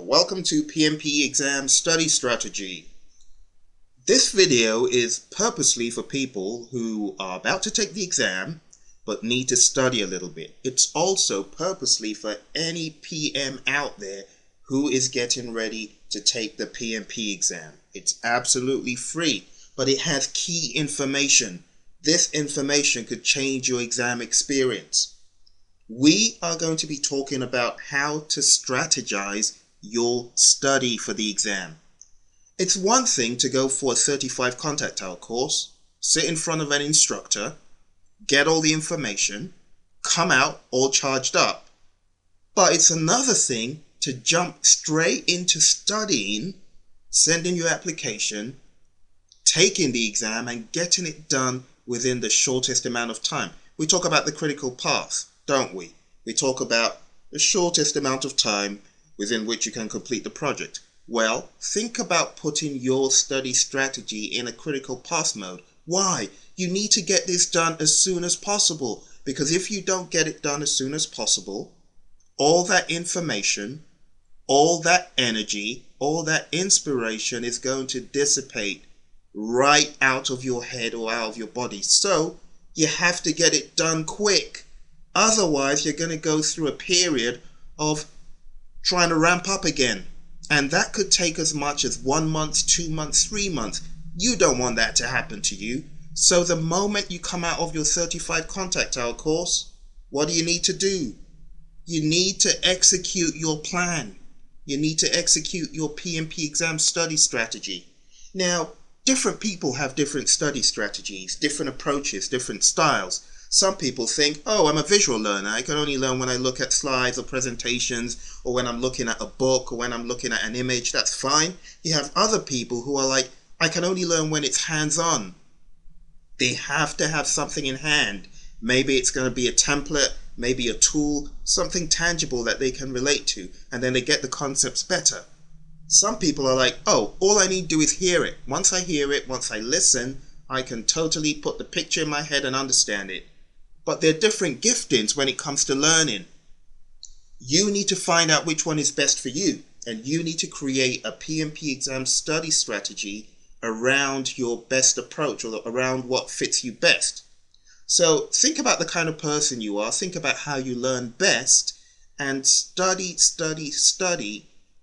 welcome to PMP Exam Study Strategy. This video is purposely for people who are about to take the exam but need to study a little bit. It's also purposely for any PM out there who is getting ready to take the PMP exam. It's absolutely free, but it has key information. This information could change your exam experience. We are going to be talking about how to strategize your study for the exam. It's one thing to go for a 35 contact hour course, sit in front of an instructor, get all the information, come out all charged up. But it's another thing to jump straight into studying, sending your application, taking the exam and getting it done within the shortest amount of time. We talk about the critical path, don't we? We talk about the shortest amount of time within which you can complete the project. Well, think about putting your study strategy in a critical path mode. Why? You need to get this done as soon as possible, because if you don't get it done as soon as possible, all that information, all that energy, all that inspiration is going to dissipate right out of your head or out of your body. So you have to get it done quick. Otherwise, you're going to go through a period of trying to ramp up again. And that could take as much as 1 month, 2 months, 3 months. You don't want that to happen to you. So the moment you come out of your 35 contact hour course, what do you need to do? You need to execute your plan. You need to execute your PMP exam study strategy. Now, different people have different study strategies, different approaches, different styles. Some people think, oh, I'm a visual learner. I can only learn when I look at slides or presentations, or when I'm looking at a book, or when I'm looking at an image. That's fine. You have other people who are like, I can only learn when it's hands-on. They have to have something in hand. Maybe it's going to be a template, maybe a tool, something tangible that they can relate to, and then they get the concepts better. Some people are like, oh, all I need to do is hear it. Once I hear it, once I listen, I can totally put the picture in my head and understand it. But there are different giftings when it comes to learning. You need to find out which one is best for you, and you need to create a PMP exam study strategy around your best approach, or around what fits you best. So think about the kind of person you are, think about how you learn best, and study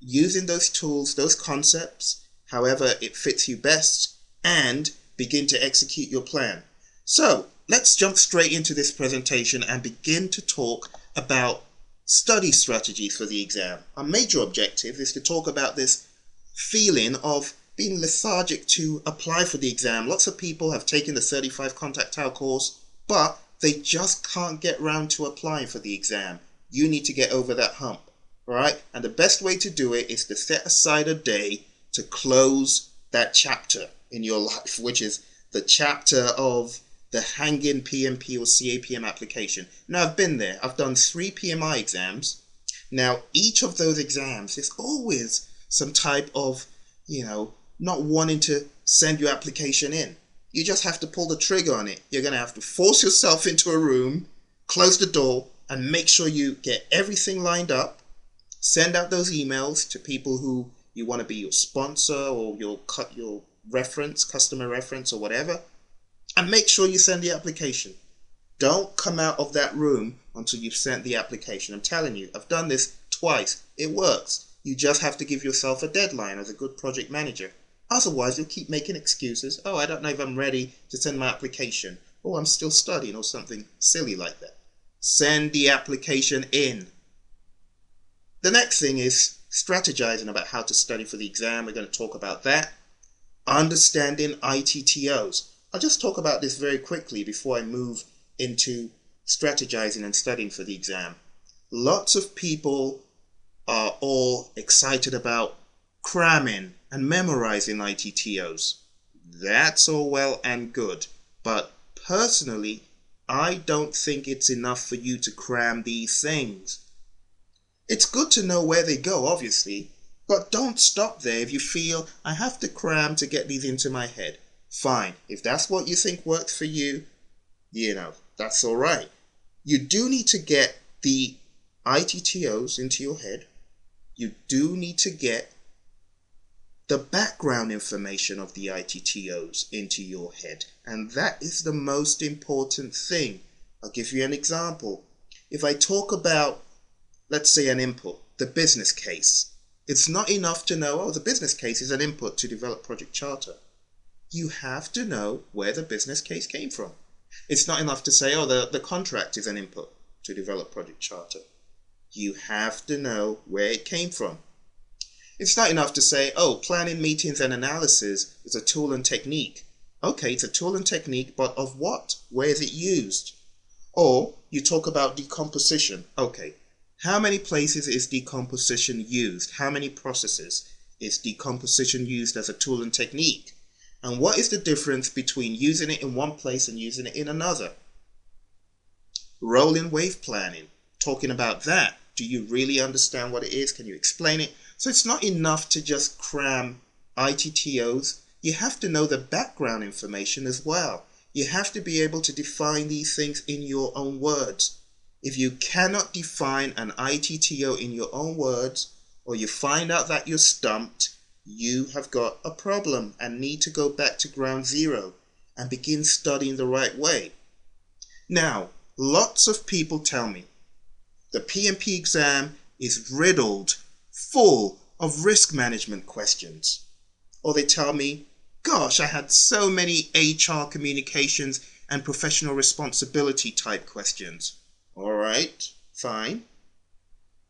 using those tools, those concepts, however it fits you best, and begin to execute your plan. So let's jump straight into this presentation and begin to talk about study strategies for the exam. Our major objective is to talk about this feeling of being lethargic to apply for the exam. Lots of people have taken the 35 contact hour course, but they just can't get round to applying for the exam. You need to get over that hump, all right? And the best way to do it is to set aside a day to close that chapter in your life, which is the chapter of the hanging PMP or CAPM application. Now, I've been there. I've done 3 PMI exams. Now, each of those exams is always some type of, not wanting to send your application in. You just have to pull the trigger on it. You're going to have to force yourself into a room, close the door, and make sure you get everything lined up. Send out those emails to people who you want to be your sponsor or your reference, customer reference or whatever. And make sure you send the application. Don't come out of that room until you've sent the application. I'm telling you, I've done this twice. It works. You just have to give yourself a deadline as a good project manager. Otherwise, you'll keep making excuses. Oh, I don't know if I'm ready to send my application. Oh, I'm still studying, or something silly like that. Send the application in. The next thing is strategizing about how to study for the exam. We're going to talk about that. Understanding ITTOs. I'll just talk about this very quickly before I move into strategizing and studying for the exam. Lots of people are all excited about cramming and memorizing ITTOs. That's all well and good, but personally, I don't think it's enough for you to cram these things. It's good to know where they go, obviously, but don't stop there if you feel I have to cram to get these into my head. Fine, if that's what you think works for you, that's all right. You do need to get the ITTOs into your head, You do need to get the background information of the ITTOs into your head. And that is the most important thing. I'll give you an example. If I talk about, let's say, an input, the business case, it's not enough to know, oh, the business case is an input to develop Project Charter. You have to know where the business case came from. It's not enough to say, oh, the contract is an input to develop Project Charter. You have to know where it came from. It's not enough to say, oh, planning, meetings, and analysis is a tool and technique. Okay, it's a tool and technique, but of what? Where is it used? Or you talk about decomposition. Okay, how many places is decomposition used? How many processes is decomposition used as a tool and technique? And what is the difference between using it in one place and using it in another? Rolling wave planning, talking about that. Do you really understand what it is? Can you explain it? So it's not enough to just cram ITTOs. You have to know the background information as well. You have to be able to define these things in your own words. If you cannot define an ITTO in your own words, or you find out that you're stumped, you have got a problem and need to go back to ground zero and begin studying the right way. Now, lots of people tell me the PMP exam is riddled full of risk management questions. Or they tell me, gosh, I had so many HR communications and professional responsibility type questions. All right, fine.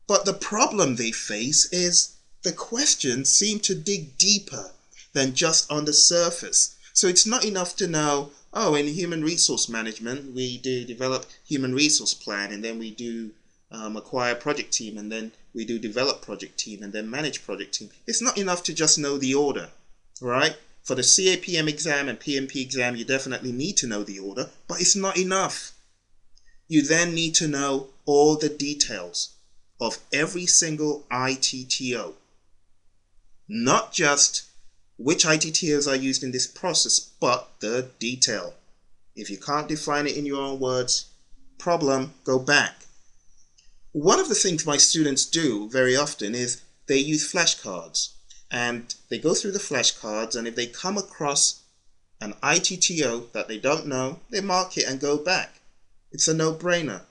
But the problem they face is the questions seem to dig deeper than just on the surface. So it's not enough to know, oh, in human resource management, we do develop human resource plan, and then we do acquire project team, and then we do develop project team, and then manage project team. It's not enough to just know the order, right? For the CAPM exam and PMP exam, you definitely need to know the order, but it's not enough. You then need to know all the details of every single ITTO. Not just which ITTOs are used in this process, but the detail. If you can't define it in your own words, problem, go back. One of the things my students do very often is they use flashcards, and they go through the flashcards, and if they come across an ITTO that they don't know, they mark it and go back. It's a no-brainer.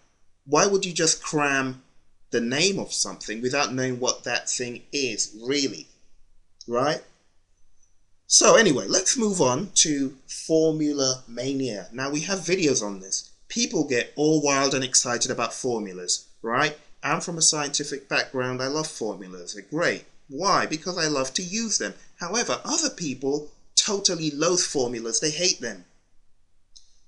Why would you just cram the name of something without knowing what that thing is really, right? So anyway, let's move on to formula mania. Now we have videos on this. People get all wild and excited about formulas, right? I'm from a scientific background. I love formulas. They're great. Why? Because I love to use them. However, other people totally loathe formulas. They hate them.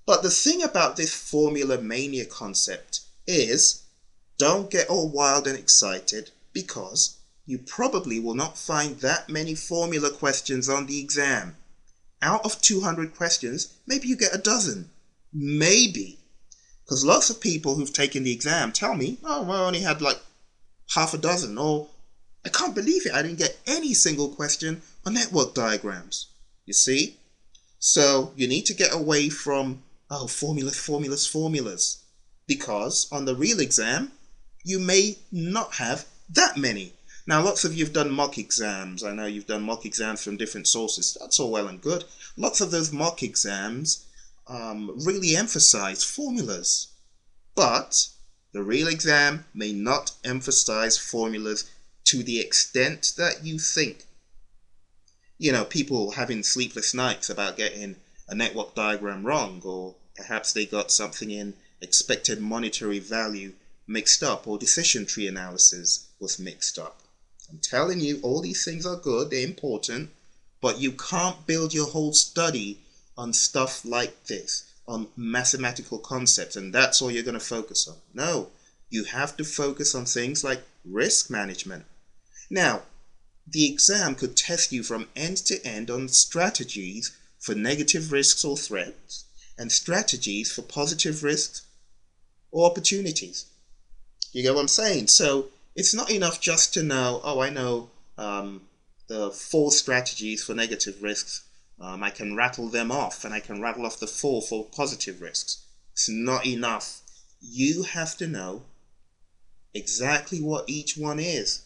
But the thing about this formula mania concept is, don't get all wild and excited, because you probably will not find that many formula questions on the exam. Out of 200 questions, maybe you get a dozen. Maybe. Because lots of people who've taken the exam tell me, oh, I only had like half a dozen, or I can't believe it, I didn't get any single question on network diagrams. You see? So you need to get away from, oh, formulas. Because on the real exam, you may not have that many. Now, lots of you have done mock exams. I know you've done mock exams from different sources. That's all well and good. Lots of those mock exams really emphasize formulas. But the real exam may not emphasize formulas to the extent that you think. You know, people having sleepless nights about getting a network diagram wrong, or perhaps they got something in expected monetary value mixed up, or decision tree analysis was mixed up. I'm telling you, all these things are good, they're important, but you can't build your whole study on stuff like this, on mathematical concepts, and that's all you're going to focus on. No, you have to focus on things like risk management. Now, the exam could test you from end to end on strategies for negative risks or threats, and strategies for positive risks or opportunities. You get what I'm saying? So it's not enough just to know, oh, I know the 4 strategies for negative risks. I can rattle them off, and I can rattle off the 4 for positive risks. It's not enough. You have to know exactly what each one is.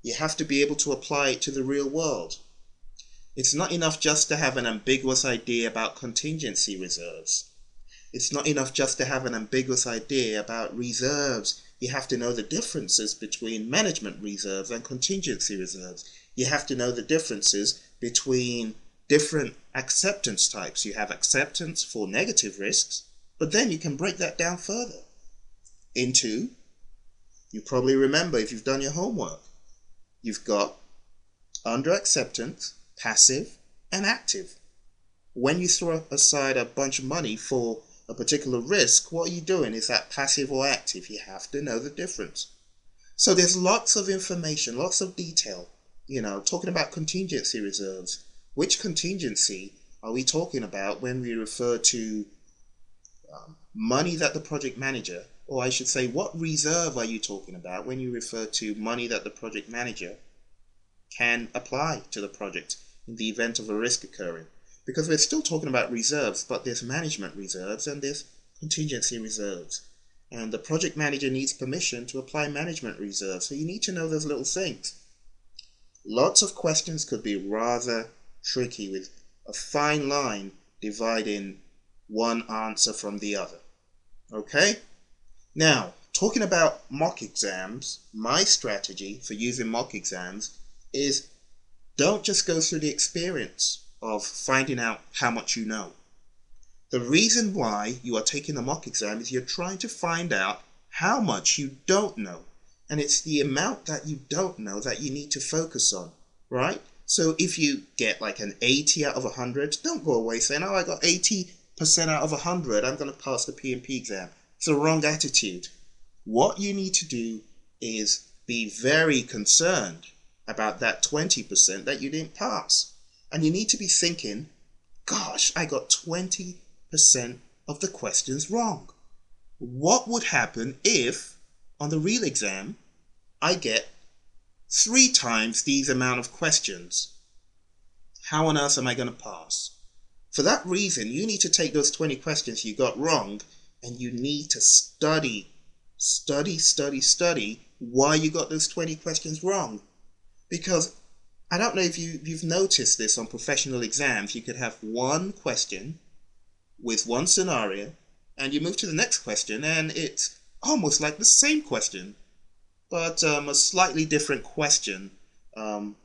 You have to be able to apply it to the real world. It's not enough just to have an ambiguous idea about contingency reserves. It's not enough just to have an ambiguous idea about reserves. You have to know the differences between management reserves and contingency reserves. You have to know the differences between different acceptance types. You have acceptance for negative risks, but then you can break that down further into, you probably remember if you've done your homework, you've got under acceptance, passive, and active. When you throw aside a bunch of money for a particular risk, what are you doing? Is that passive or active? You have to know the difference. So there's lots of information, lots of detail. Talking about contingency reserves. Which contingency are we talking about when we refer to money that the project manager, or I should say, what reserve are you talking about when you refer to money that the project manager can apply to the project in the event of a risk occurring? Because we're still talking about reserves, but there's management reserves and there's contingency reserves. And the project manager needs permission to apply management reserves. So you need to know those little things. Lots of questions could be rather tricky with a fine line dividing one answer from the other. Okay? Now, talking about mock exams, my strategy for using mock exams is don't just go through the experience of finding out how much you know. The reason why you are taking a mock exam is you're trying to find out how much you don't know. And it's the amount that you don't know that you need to focus on, right? So if you get like an 80 out of 100, don't go away saying, oh, I got 80% out of 100, I'm going to pass the PMP exam. It's the wrong attitude. What you need to do is be very concerned about that 20% that you didn't pass. And you need to be thinking, gosh, I got 20% of the questions wrong. What would happen if, on the real exam, I get 3 times these amount of questions? How on earth am I going to pass? For that reason, you need to take those 20 questions you got wrong and you need to study why you got those 20 questions wrong. Because I don't know if you've noticed this on professional exams. You could have one question with one scenario and you move to the next question and it's almost like the same question, but a slightly different question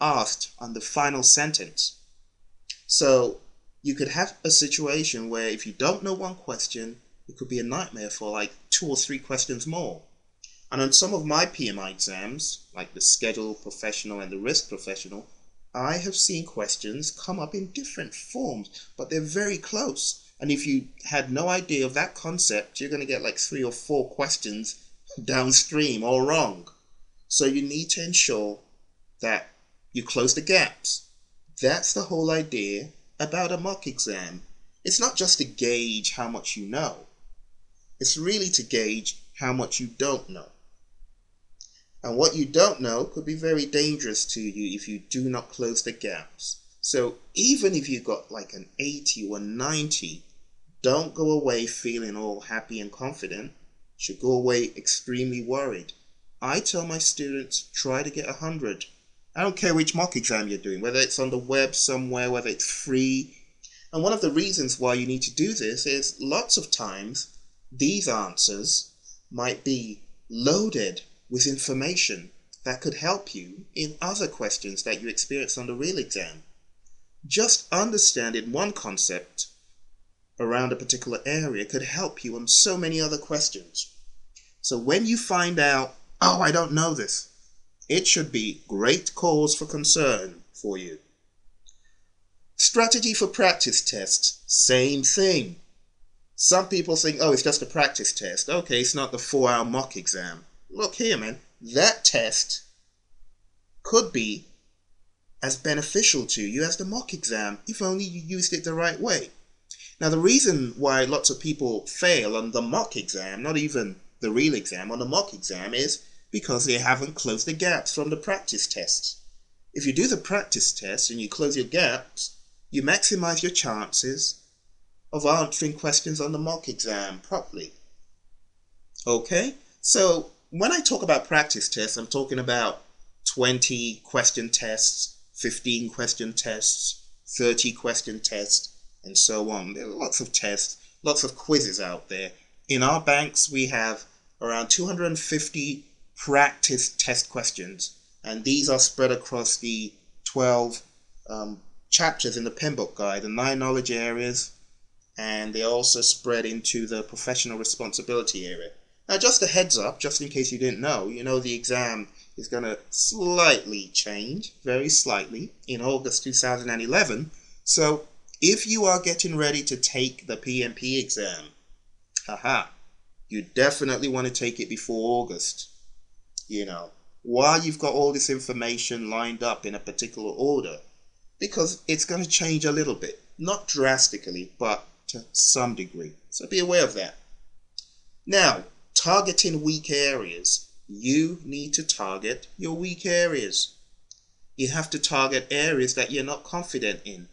asked on the final sentence. So you could have a situation where if you don't know one question, it could be a nightmare for like 2 or 3 questions more. And on some of my PMI exams, like the schedule professional and the risk professional, I have seen questions come up in different forms, but they're very close. And if you had no idea of that concept, you're going to get like 3 or 4 questions downstream all wrong. So you need to ensure that you close the gaps. That's the whole idea about a mock exam. It's not just to gauge how much you know. It's really to gauge how much you don't know. And what you don't know could be very dangerous to you if you do not close the gaps. So even if you got like an 80 or 90, don't go away feeling all happy and confident. You should go away extremely worried. I tell my students, try to get 100. I don't care which mock exam you're doing, whether it's on the web somewhere, whether it's free. And one of the reasons why you need to do this is lots of times these answers might be loaded with information that could help you in other questions that you experience on the real exam. Just understanding one concept around a particular area could help you on so many other questions. So when you find out, oh, I don't know this, it should be great cause for concern for you. Strategy for practice tests, same thing. Some people think, oh, it's just a practice test. Okay, it's not the 4-hour mock exam. Look here, man, that test could be as beneficial to you as the mock exam if only you used it the right way. Now, the reason why lots of people fail on the mock exam, not even the real exam, on the mock exam is because they haven't closed the gaps from the practice tests. If you do the practice test and you close your gaps, you maximize your chances of answering questions on the mock exam properly. Okay? So when I talk about practice tests, I'm talking about 20 question tests, 15 question tests, 30 question tests, and so on. There are lots of tests, lots of quizzes out there. In our banks, we have around 250 practice test questions, and these are spread across the 12 chapters in the PMBOK guide, the 9 knowledge areas, and they're also spread into the professional responsibility area. Now, just a heads up, just in case you didn't know, the exam is going to slightly change, very slightly, in August 2011. So if you are getting ready to take the PMP exam, you definitely want to take it before August. While you've got all this information lined up in a particular order, because it's going to change a little bit, not drastically, but to some degree. So be aware of that. Now, targeting weak areas. You need to target your weak areas. You have to target areas that you're not confident in.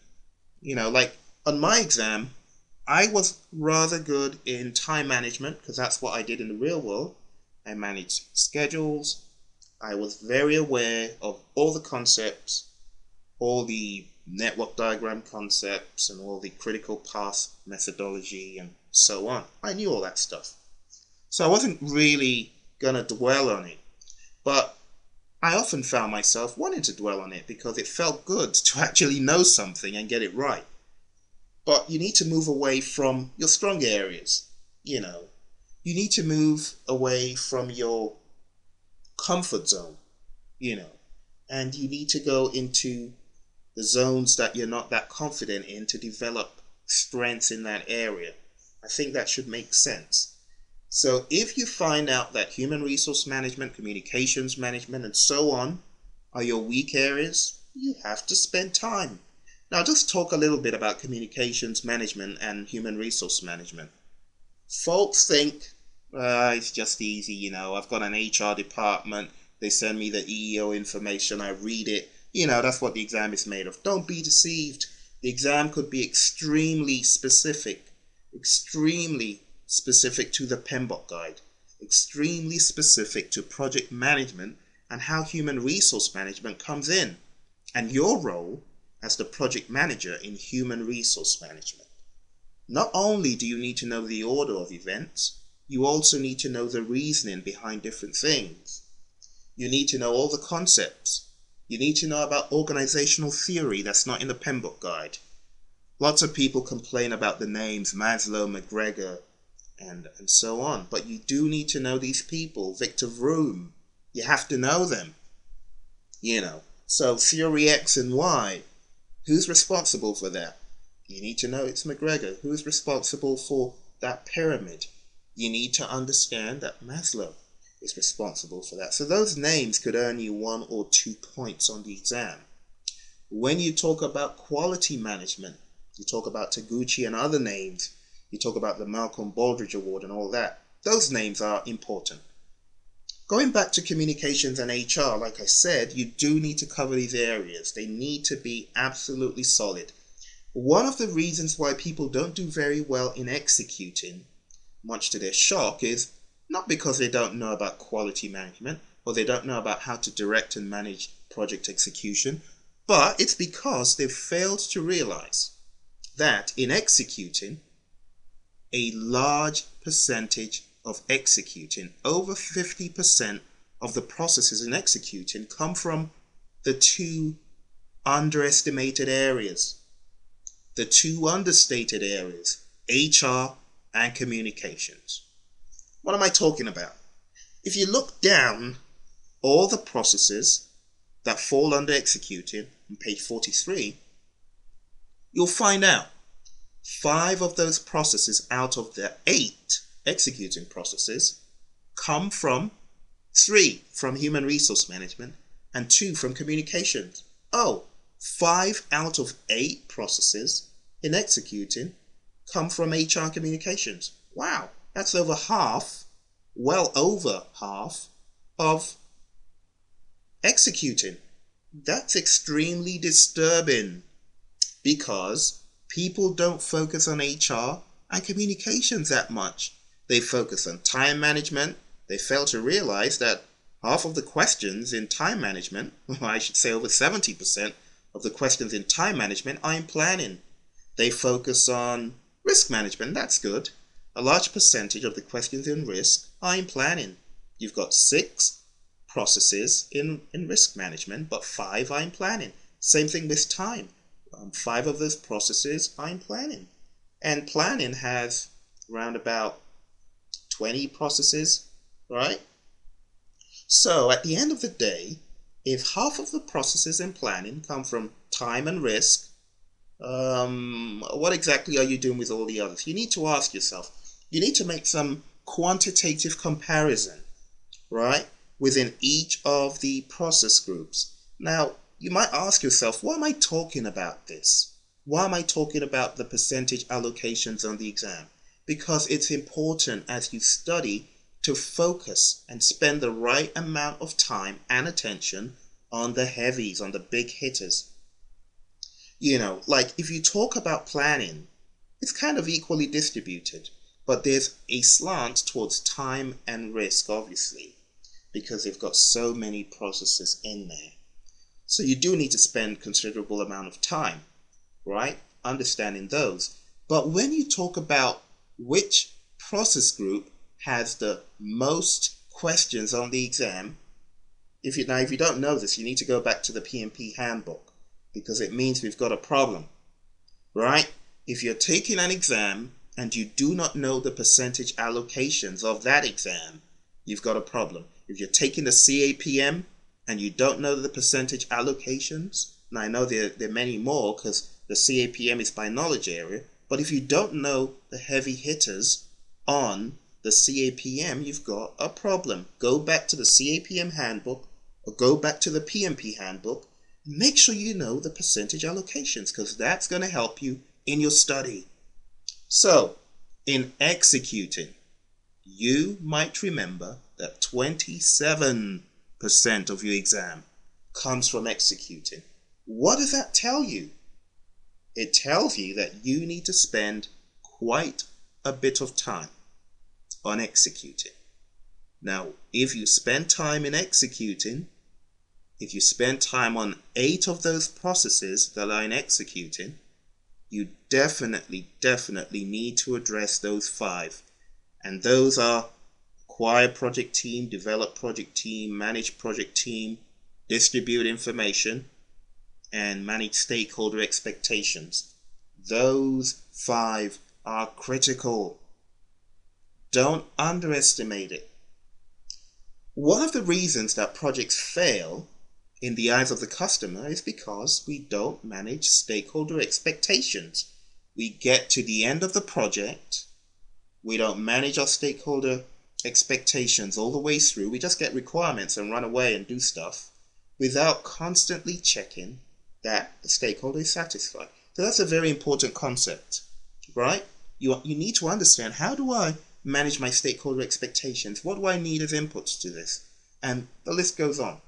Like on my exam, I was rather good in time management because that's what I did in the real world. I managed schedules. I was very aware of all the concepts, all the network diagram concepts, and all the critical path methodology and so on. I knew all that stuff. So I wasn't really going to dwell on it. But I often found myself wanting to dwell on it because it felt good to actually know something and get it right. But you need to move away from your strong areas. You need to move away from your comfort zone, and you need to go into the zones that you're not that confident in to develop strengths in that area. I think that should make sense. So if you find out that human resource management, communications management, and so on are your weak areas, you have to spend time. Now, just talk a little bit about communications management and human resource management. Folks think, it's just easy, I've got an HR department, they send me the EEO information, I read it, that's what the exam is made of. Don't be deceived. The exam could be extremely specific to the PMBOK guide, extremely specific to project management and how human resource management comes in, and your role as the project manager in human resource management. Not only do you need to know the order of events, you also need to know the reasoning behind different things. You need to know all the concepts. You need to know about organizational theory that's not in the PMBOK guide. Lots of people complain about the names Maslow, McGregor, and so on. But you do need to know these people. Victor Vroom. You have to know them. So theory X and Y. Who's responsible for that? You need to know it's McGregor. Who's responsible for that pyramid? You need to understand that Maslow is responsible for that. So those names could earn you 1 or 2 points on the exam. When you talk about quality management, you talk about Taguchi and other names, you talk about the Malcolm Baldrige Award and all that, those names are important. Going back to communications and HR, like I said, you do need to cover these areas. They need to be absolutely solid. One of the reasons why people don't do very well in executing, much to their shock, is not because they don't know about quality management or they don't know about how to direct and manage project execution, but it's because they've failed to realize that in executing, a large percentage of executing, over 50% of the processes in executing, come from the 2 underestimated areas, the 2 understated areas, HR and communications. What am I talking about? If you look down all the processes that fall under executing on page 43, you'll find out 5 of those processes out of the 8 executing processes come from 3 from human resource management and 2 from communications. 5 out of 8 processes in executing come from HR communications. Wow, that's over half, well over half of executing. That's extremely disturbing because people don't focus on HR and communications that much. They focus on time management. They fail to realize that half of the questions in time management, or I should say over 70% of the questions in time management are in planning. They focus on risk management, that's good. A large percentage of the questions in risk are in planning. You've got 6 processes in risk management, but 5 are in planning. Same thing with time. 5 of those processes are in planning. And planning has around about 20 processes, right? So at the end of the day, if half of the processes in planning come from time and risk, what exactly are you doing with all the others? You need to ask yourself. You need to make some quantitative comparison, right, within each of the process groups. Now, you might ask yourself, why am I talking about this? Why am I talking about the percentage allocations on the exam? Because it's important as you study to focus and spend the right amount of time and attention on the heavies, on the big hitters. You know, like if you talk about planning, it's kind of equally distributed, but there's a slant towards time and risk, obviously, because they've got so many processes in there. So you do need to spend considerable amount of time, right, understanding those. But when you talk about which process group has the most questions on the exam, if you don't know this, you need to go back to the PMP handbook, because it means we've got a problem, right? If you're taking an exam and you do not know the percentage allocations of that exam, you've got a problem. If you're taking the CAPM and you don't know the percentage allocations, and I know there are many more because the CAPM is by knowledge area, but if you don't know the heavy hitters on the CAPM, you've got a problem. Go back to the CAPM handbook or go back to the PMP handbook. Make sure you know the percentage allocations, because that's going to help you in your study. So, in executing, you might remember that 27% of your exam comes from executing. What does that tell you? It tells you that you need to spend quite a bit of time on executing. Now, if you spend time in executing, if you spend time on 8 of those processes that are in executing, you definitely need to address those 5. And those are acquire project team, develop project team, manage project team, distribute information, and manage stakeholder expectations. Those 5 are critical. Don't underestimate it. One of the reasons that projects fail in the eyes of the customer is because we don't manage stakeholder expectations. We get to the end of the project, we don't manage our stakeholder expectations all the way through. We just get requirements and run away and do stuff without constantly checking that the stakeholder is satisfied. So that's a very important concept, right? You need to understand, how do I manage my stakeholder expectations? What do I need as inputs to this? And the list goes on.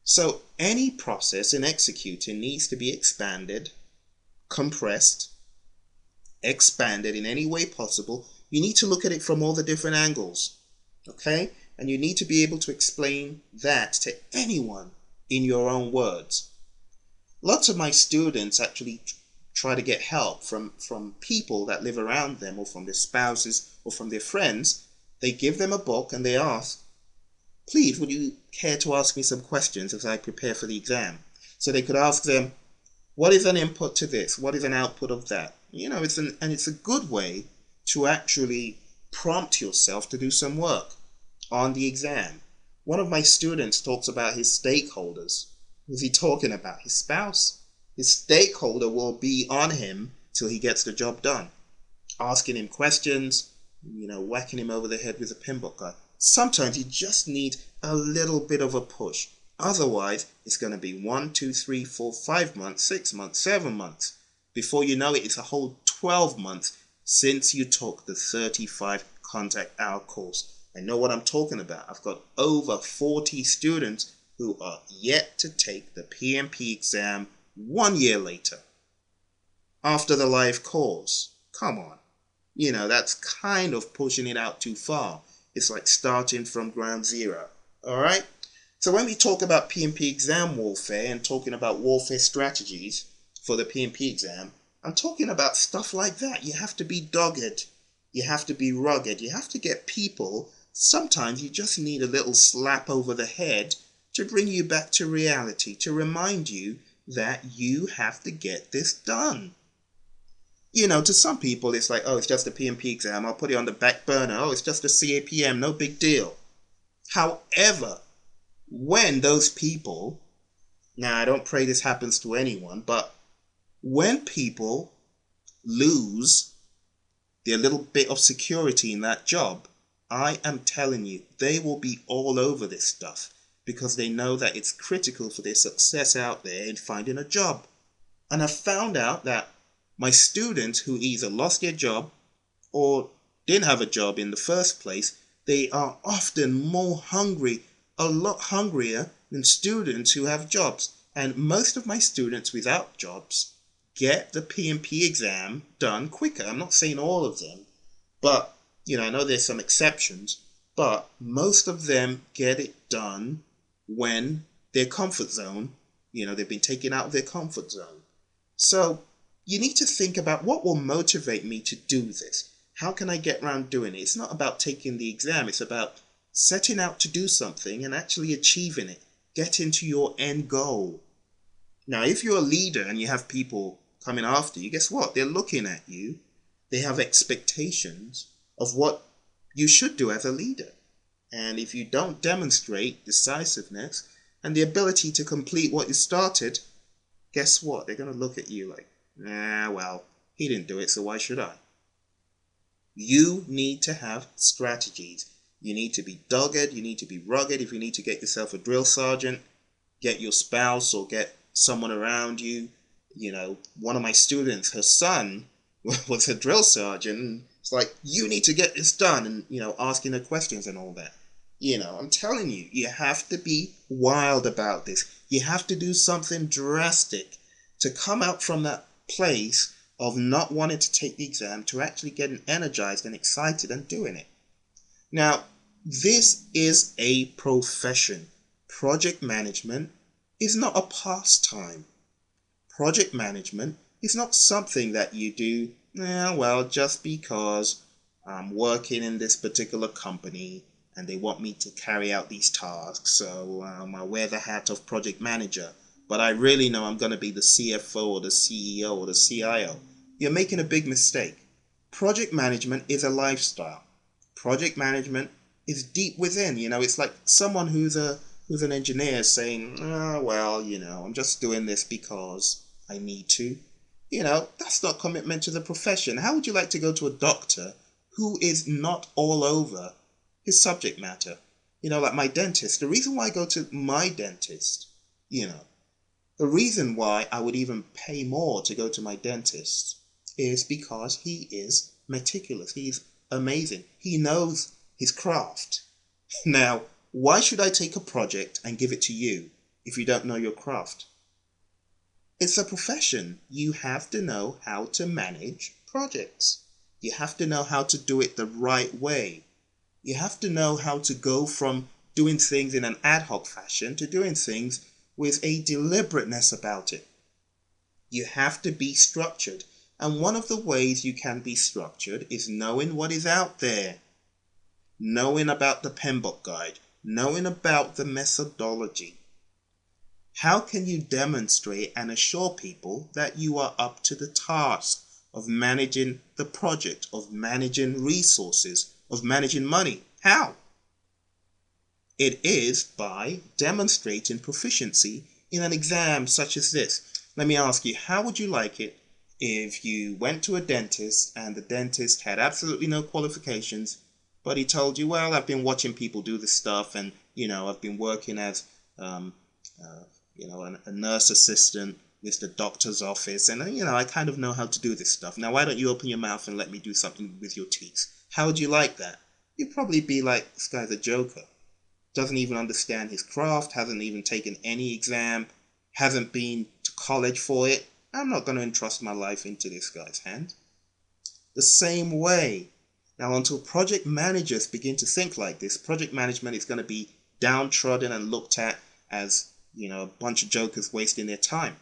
So any process in executing needs to be expanded, compressed, expanded in any way possible. You need to look at it from all the different angles, okay? And you need to be able to explain that to anyone in your own words. Lots of my students actually try to get help from people that live around them, or from their spouses, or from their friends. They give them a book and they ask, please, would you care to ask me some questions as I prepare for the exam? So they could ask them, what is an input to this? What is an output of that? You know, it's a good way to actually prompt yourself to do some work on the exam. One of my students talks about his stakeholders. Who's he talking about? His spouse. His stakeholder will be on him till he gets the job done, asking him questions, whacking him over the head with a PMBOK guy. Sometimes you just need a little bit of a push. Otherwise, it's going to be 1, 2, 3, 4, 5 months, 6 months, 7 months. Before you know it, it's a whole 12 months since you took the 35 contact hour course. I know what I'm talking about. I've got over 40 students who are yet to take the PMP exam 1 year later, after the live course. Come on. That's kind of pushing it out too far. It's like starting from ground zero. All right. So when we talk about PMP exam warfare and talking about warfare strategies for the PMP exam, I'm talking about stuff like that. You have to be dogged. You have to be rugged. You have to get people. Sometimes you just need a little slap over the head to bring you back to reality, to remind you that you have to get this done. You know, to some people, it's like, oh, it's just a PMP exam. I'll put it on the back burner. Oh, it's just a CAPM. No big deal. However, when those people, now I don't pray this happens to anyone, but when people lose their little bit of security in that job, I am telling you, they will be all over this stuff because they know that it's critical for their success out there in finding a job. And I've found out that my students who either lost their job or didn't have a job in the first place, they are often more hungry, a lot hungrier than students who have jobs. And most of my students without jobs get the PMP exam done quicker. I'm not saying all of them, but I know there's some exceptions, but most of them get it done when their comfort zone, they've been taken out of their comfort zone. So you need to think about what will motivate me to do this. How can I get around doing it? It's not about taking the exam. It's about setting out to do something and actually achieving it. Getting to your end goal. Now, if you're a leader and you have people coming after you, guess what? They're looking at you. They have expectations of what you should do as a leader. And if you don't demonstrate decisiveness and the ability to complete what you started, guess what? They're going to look at you like, well, he didn't do it, so why should I? You need to have strategies. You need to be dogged. You need to be rugged. If you need to get yourself a drill sergeant, get your spouse or get someone around you. One of my students, her son was a drill sergeant. And it's like, you need to get this done, and, asking her questions and all that. I'm telling you, you have to be wild about this. You have to do something drastic to come out from that place of not wanting to take the exam to actually getting energized and excited and doing it. Now, this is a profession. Project management is not a pastime. Project management is not something that you do, just because I'm working in this particular company and they want me to carry out these tasks, so I wear the hat of project manager, but I really know I'm going to be the CFO or the CEO or the CIO. You're making a big mistake. Project management is a lifestyle. Project management is deep within. It's like someone who's an engineer saying, I'm just doing this because I need to. That's not commitment to the profession. How would you like to go to a doctor who is not all over his subject matter? Like my dentist. The reason why I go to my dentist, the reason why I would even pay more to go to my dentist is because he is meticulous. He's amazing. He knows his craft. Now, why should I take a project and give it to you if you don't know your craft? It's a profession. You have to know how to manage projects. You have to know how to do it the right way. You have to know how to go from doing things in an ad hoc fashion to doing things with a deliberateness about it. You have to be structured. And one of the ways you can be structured is knowing what is out there. Knowing about the PMBOK guide. Knowing about the methodology. How can you demonstrate and assure people that you are up to the task of managing the project, of managing resources, of managing money? How? It is by demonstrating proficiency in an exam such as this. Let me ask you, how would you like it if you went to a dentist and the dentist had absolutely no qualifications, but he told you, well, I've been watching people do this stuff and, I've been working as, a nurse assistant with the doctor's office and, I kind of know how to do this stuff. Now, why don't you open your mouth and let me do something with your teeth? How would you like that? You'd probably be like, this guy's a joker. Doesn't even understand his craft, hasn't even taken any exam, hasn't been to college for it. I'm not going to entrust my life into this guy's hands. The same way. Now, until project managers begin to think like this, project management is going to be downtrodden and looked at as, a bunch of jokers wasting their time.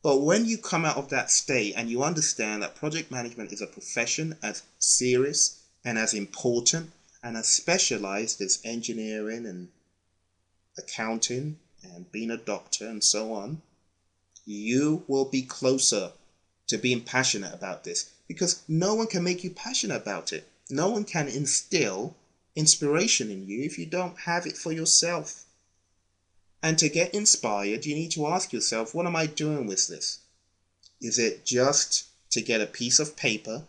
But when you come out of that state and you understand that project management is a profession as serious and as important and as specialized as engineering and accounting and being a doctor and so on, you will be closer to being passionate about this, because no one can make you passionate about it. No one can instill inspiration in you if you don't have it for yourself. And to get inspired, you need to ask yourself, what am I doing with this? Is it just to get a piece of paper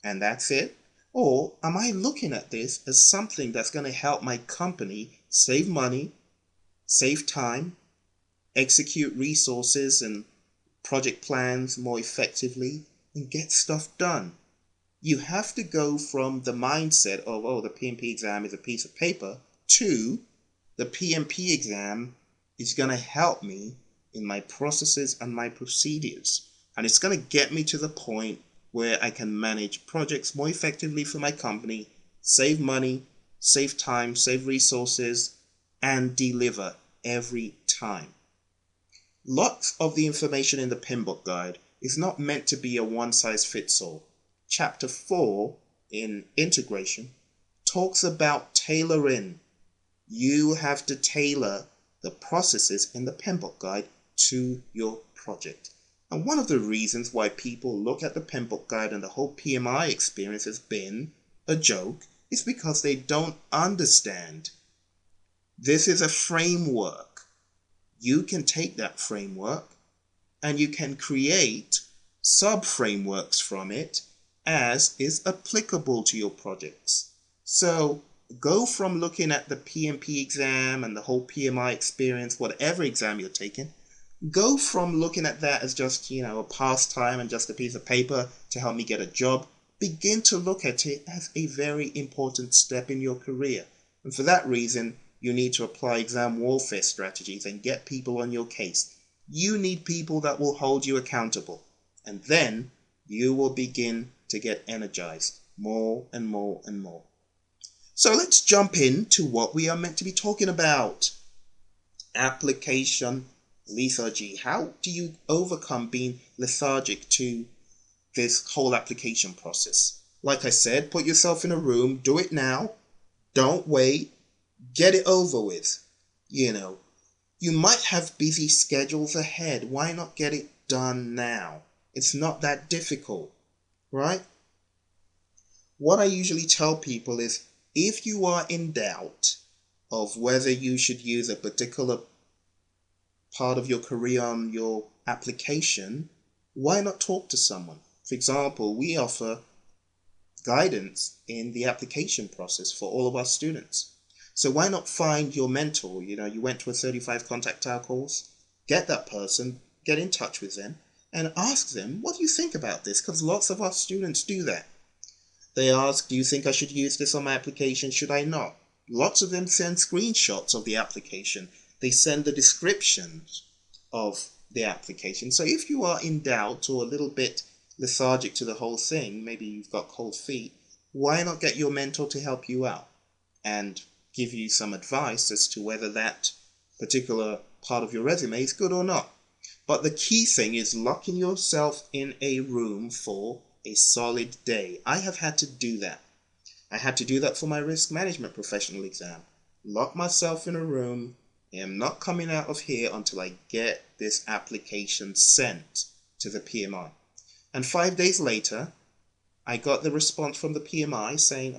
and that's it? Or am I looking at this as something that's going to help my company save money, save time, execute resources and project plans more effectively, and get stuff done? You have to go from the mindset of, the PMP exam is a piece of paper, to the PMP exam is going to help me in my processes and my procedures. And it's going to get me to the point where I can manage projects more effectively for my company, save money, save time, save resources, and deliver every time. Lots of the information in the PMBOK guide is not meant to be a one-size-fits-all. Chapter 4 in integration talks about tailoring. You have to tailor the processes in the PMBOK guide to your project. And one of the reasons why people look at the PMBOK guide and the whole PMI experience has been a joke is because they don't understand. This is a framework. You can take that framework and you can create sub-frameworks from it as is applicable to your projects. So go from looking at the PMP exam and the whole PMI experience, whatever exam you're taking, go from looking at that as just, a pastime and just a piece of paper to help me get a job. Begin to look at it as a very important step in your career. And for that reason, you need to apply exam warfare strategies and get people on your case. You need people that will hold you accountable. And then you will begin to get energized more and more and more. So let's jump into what we are meant to be talking about. Application lethargy. How do you overcome being lethargic to this whole application process? Like I said, put yourself in a room, do it now, don't wait, get it over with. You might have busy schedules ahead. Why not get it done now? It's not that difficult, right? What I usually tell people is, if you are in doubt of whether you should use a particular part of your career on your application, why not talk to someone? For example, we offer guidance in the application process for all of our students. So why not find your mentor? You went to a 35 contact hour course, get that person, get in touch with them, and ask them, what do you think about this? Because lots of our students do that. They ask, do you think I should use this on my application? Should I not? Lots of them send screenshots of the application. They send the descriptions of the application. So if you are in doubt or a little bit lethargic to the whole thing, maybe you've got cold feet, why not get your mentor to help you out and give you some advice as to whether that particular part of your resume is good or not? But the key thing is locking yourself in a room for a solid day. I have had to do that. I had to do that for my risk management professional exam. Lock myself in a room. I am not coming out of here until I get this application sent to the PMI. And 5 days later, I got the response from the PMI saying,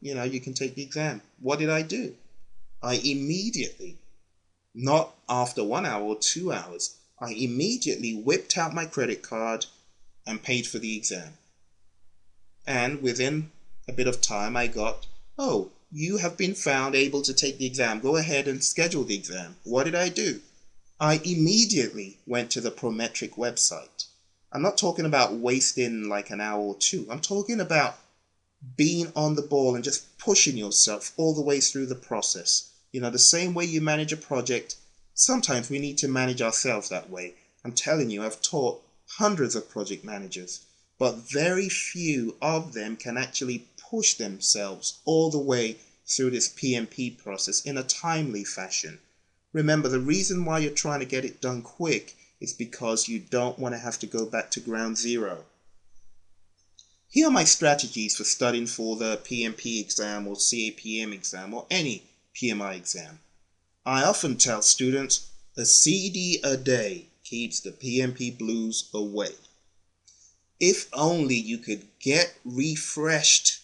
you can take the exam. What did I do? I immediately, not after 1 hour or 2 hours, I immediately whipped out my credit card and paid for the exam. And within a bit of time, I got, you have been found able to take the exam. Go ahead and schedule the exam. What did I do? I immediately went to the Prometric website. I'm not talking about wasting like an hour or two. I'm talking about being on the ball and just pushing yourself all the way through the process. The same way you manage a project, sometimes we need to manage ourselves that way. I'm telling you, I've taught hundreds of project managers, but very few of them can actually push themselves all the way through this PMP process in a timely fashion. Remember, the reason why you're trying to get it done quick is because you don't want to have to go back to ground zero. Here are my strategies for studying for the PMP exam or CAPM exam or any PMI exam. I often tell students a CD a day keeps the PMP blues away. If only you could get refreshed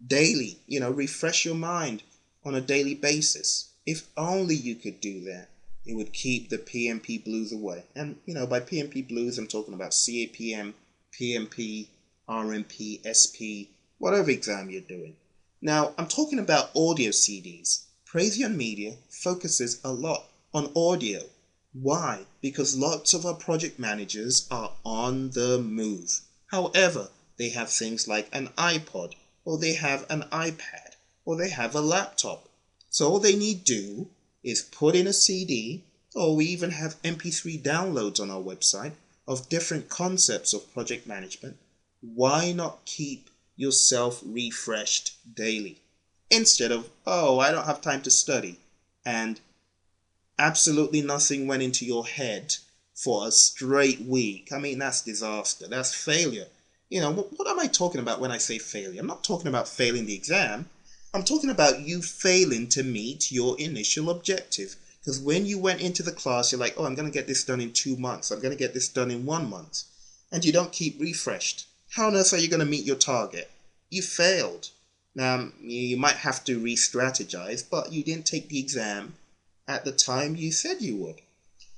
daily, refresh your mind on a daily basis. If only you could do that, it would keep the PMP blues away. And, by PMP blues, I'm talking about CAPM, PMP, RMP, SP, whatever exam you're doing. Now, I'm talking about audio CDs. Praizion Media focuses a lot on audio. Why? Because lots of our project managers are on the move. However, they have things like an iPod, or they have an iPad, or they have a laptop. So all they need to do is put in a CD, or we even have MP3 downloads on our website of different concepts of project management. Why not keep yourself refreshed daily? Instead of, I don't have time to study, and absolutely nothing went into your head for a straight week. I mean, that's disaster. That's failure. What am I talking about when I say failure? I'm not talking about failing the exam. I'm talking about you failing to meet your initial objective. Because when you went into the class, you're like, I'm going to get this done in 2 months. I'm going to get this done in 1 month. And you don't keep refreshed. How on earth are you going to meet your target? You failed. Now, you might have to re-strategize, but you didn't take the exam at the time you said you would.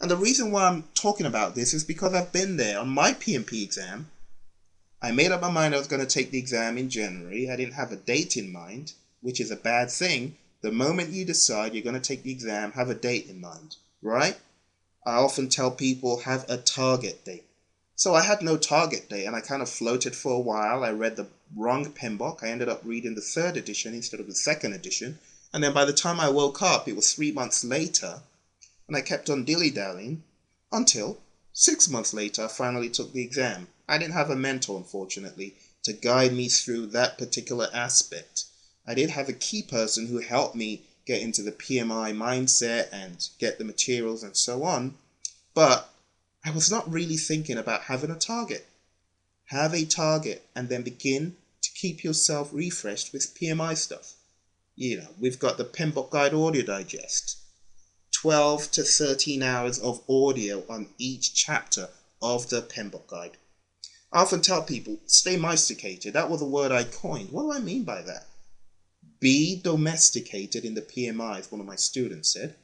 And the reason why I'm talking about this is because I've been there. On my PMP exam, I made up my mind I was going to take the exam in January. I didn't have a date in mind, which is a bad thing. The moment you decide you're going to take the exam, have a date in mind, right? I often tell people have a target date. So I had no target date, and I kind of floated for a while. I read the wrong PMBOK. I ended up reading the 3rd edition instead of the 2nd edition. And then by the time I woke up, it was 3 months later, and I kept on dilly-dallying until 6 months later, I finally took the exam. I didn't have a mentor, unfortunately, to guide me through that particular aspect. I did have a key person who helped me get into the PMI mindset and get the materials and so on, but I was not really thinking about having a target. Have a target and then begin to keep yourself refreshed with PMI stuff. We've got the PMBOK Guide Audio Digest. 12 to 13 hours of audio on each chapter of the PMBOK Guide. I often tell people, stay mysticated. That was a word I coined. What do I mean by that? Be domesticated in the PMI, as one of my students said.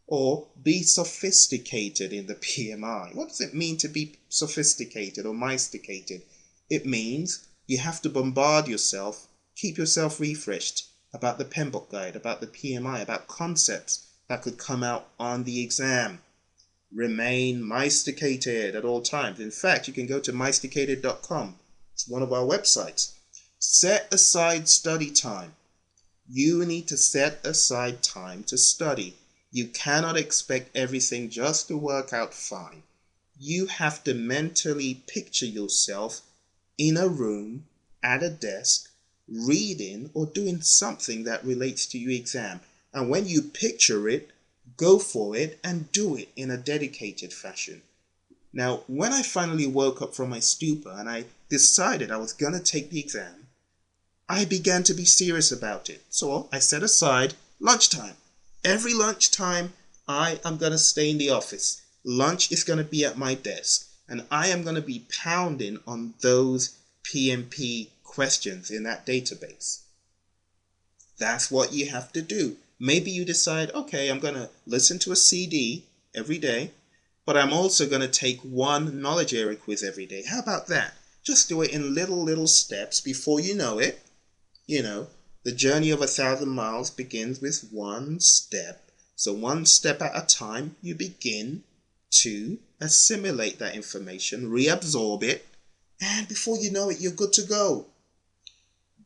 Or be sophisticated in the PMI. What does it mean to be sophisticated or mysticated? It means you have to bombard yourself, keep yourself refreshed about the PMBOK Guide, about the PMI, about concepts that could come out on the exam. Remain mysticated at all times. In fact, you can go to mysticated.com. It's one of our websites. Set aside study time. You need to set aside time to study. You cannot expect everything just to work out fine. You have to mentally picture yourself in a room, at a desk, reading or doing something that relates to your exam. And when you picture it, go for it and do it in a dedicated fashion. Now, when I finally woke up from my stupor and I decided I was going to take the exam, I began to be serious about it. So I set aside lunchtime. Every lunchtime, I am going to stay in the office. Lunch is going to be at my desk. And I am going to be pounding on those PMP questions in that database. That's what you have to do. Maybe you decide, okay, I'm going to listen to a CD every day, but I'm also going to take one knowledge area quiz every day. How about that? Just do it in little steps. Before you know it, the journey of 1,000 miles begins with one step. So one step at a time, you begin to assimilate that information, reabsorb it, and before you know it, you're good to go.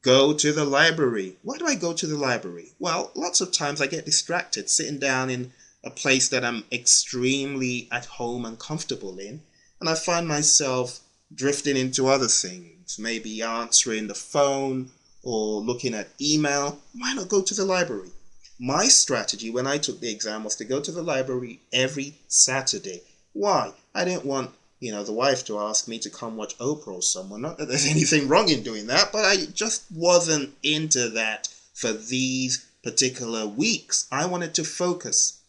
Go to the library. Why do I go to the library? Well, lots of times I get distracted sitting down in a place that I'm extremely at home and comfortable in, and I find myself drifting into other things, maybe answering the phone or looking at email, why not go to the library? My strategy when I took the exam was to go to the library every Saturday. Why? I didn't want, the wife to ask me to come watch Oprah or someone. Not that there's anything wrong in doing that, but I just wasn't into that for these particular weeks. I wanted to focus.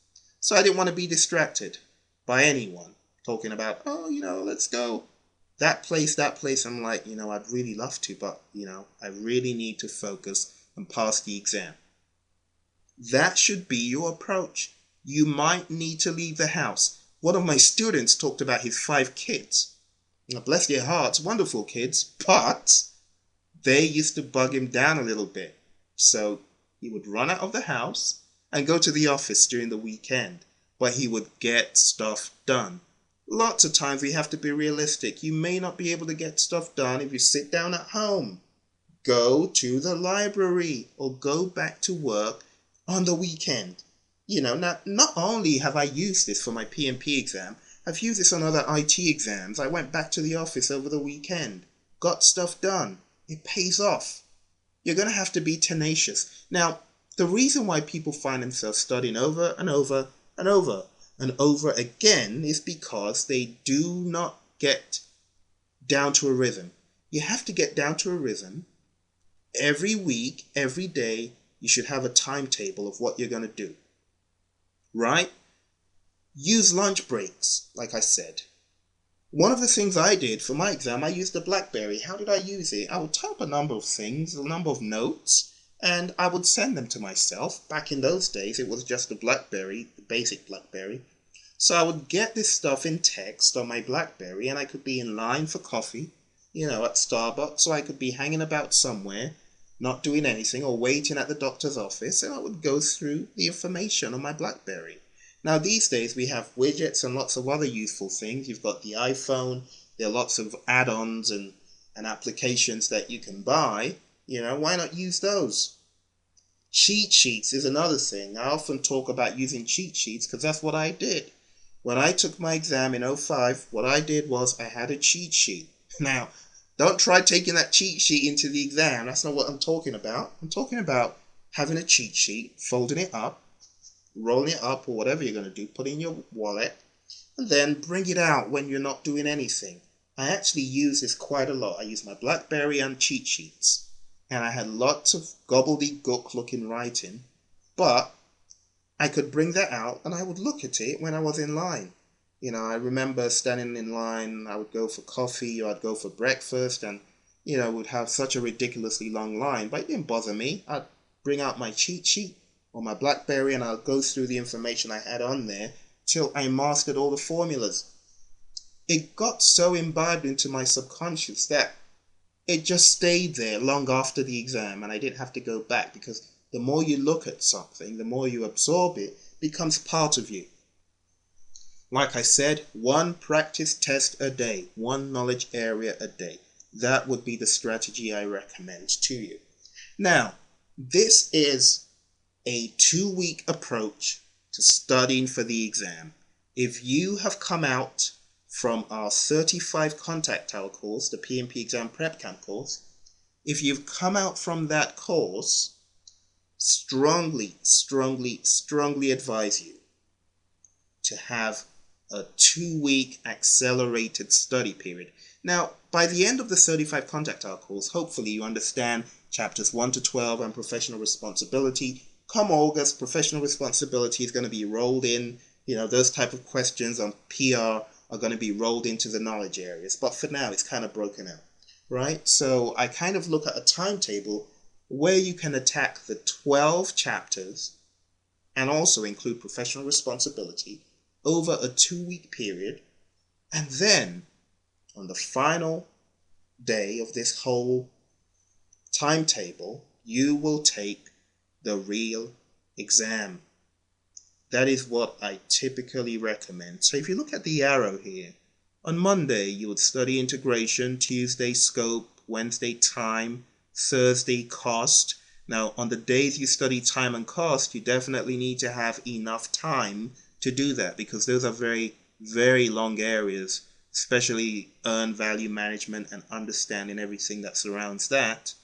So I didn't want to be distracted by anyone talking about, let's go that place. I'm like, I'd really love to, but, I really need to focus and pass the exam. That should be your approach. You might need to leave the house. One of my students talked about his 5 kids. Now, bless their hearts, wonderful kids, but they used to bug him down a little bit. So he would run out of the house and go to the office during the weekend, but he would get stuff done. Lots of times we have to be realistic. You may not be able to get stuff done if you sit down at home. Go to the library or go back to work on the weekend. Now, not only have I used this for my PMP exam, I've used this on other IT exams. I went back to the office over the weekend, got stuff done. It pays off. You're going to have to be tenacious. Now, the reason why people find themselves studying over and over and over and over again is because they do not get down to a rhythm. You have to get down to a rhythm. Every week, every day, you should have a timetable of what you're going to do. Right? Use lunch breaks, like I said. One of the things I did for my exam, I used the BlackBerry. How did I use it? I would type a number of things, a number of notes, and I would send them to myself. Back in those days, it was just the BlackBerry, the basic BlackBerry. So I would get this stuff in text on my BlackBerry, and I could be in line for coffee, at Starbucks, or I could be hanging about somewhere, not doing anything, or waiting at the doctor's office, and I would go through the information on my BlackBerry. Now, these days, we have widgets and lots of other useful things. You've got the iPhone. There are lots of add-ons and applications that you can buy. Why not use those? Cheat sheets is another thing. I often talk about using cheat sheets because that's what I did. When I took my exam in 2005, what I did was I had a cheat sheet. Now, don't try taking that cheat sheet into the exam. That's not what I'm talking about. I'm talking about having a cheat sheet, folding it up, rolling it up, or whatever you're going to do, put it in your wallet, and then bring it out when you're not doing anything. I actually use this quite a lot. I use my BlackBerry and cheat sheets, and I had lots of gobbledygook looking writing, but I could bring that out and I would look at it when I was in line. I remember standing in line, I would go for coffee or I'd go for breakfast, and would have such a ridiculously long line, but it didn't bother me. I'd bring out my cheat sheet on my BlackBerry and I'll go through the information I had on there till I mastered all the formulas. It got so imbibed into my subconscious that it just stayed there long after the exam, and I didn't have to go back, because the more you look at something, the more you absorb it, becomes part of you. Like I said, 1 practice test a day, 1 knowledge area a day. That would be the strategy I recommend to you. Now, this is a 2-week approach to studying for the exam. If you have come out from our 35 contact hour course, the PMP exam prep camp course, if you've come out from that course, strongly advise you to have a 2-week accelerated study period. Now, by the end of the 35 contact hour course, hopefully you understand chapters 1 to 12 and professional responsibility. Come August, professional responsibility is going to be rolled in. Those type of questions on PR are going to be rolled into the knowledge areas. But for now, it's kind of broken out, right? So I kind of look at a timetable where you can attack the 12 chapters and also include professional responsibility over a 2-week period. And then on the final day of this whole timetable, you will take the real exam. That is what I typically recommend. So if you look at the arrow here, on Monday you would study integration, Tuesday scope, Wednesday time, Thursday cost. Now on the days you study time and cost, you definitely need to have enough time to do that, because those are very, very long areas, especially earned value management and understanding everything that surrounds that.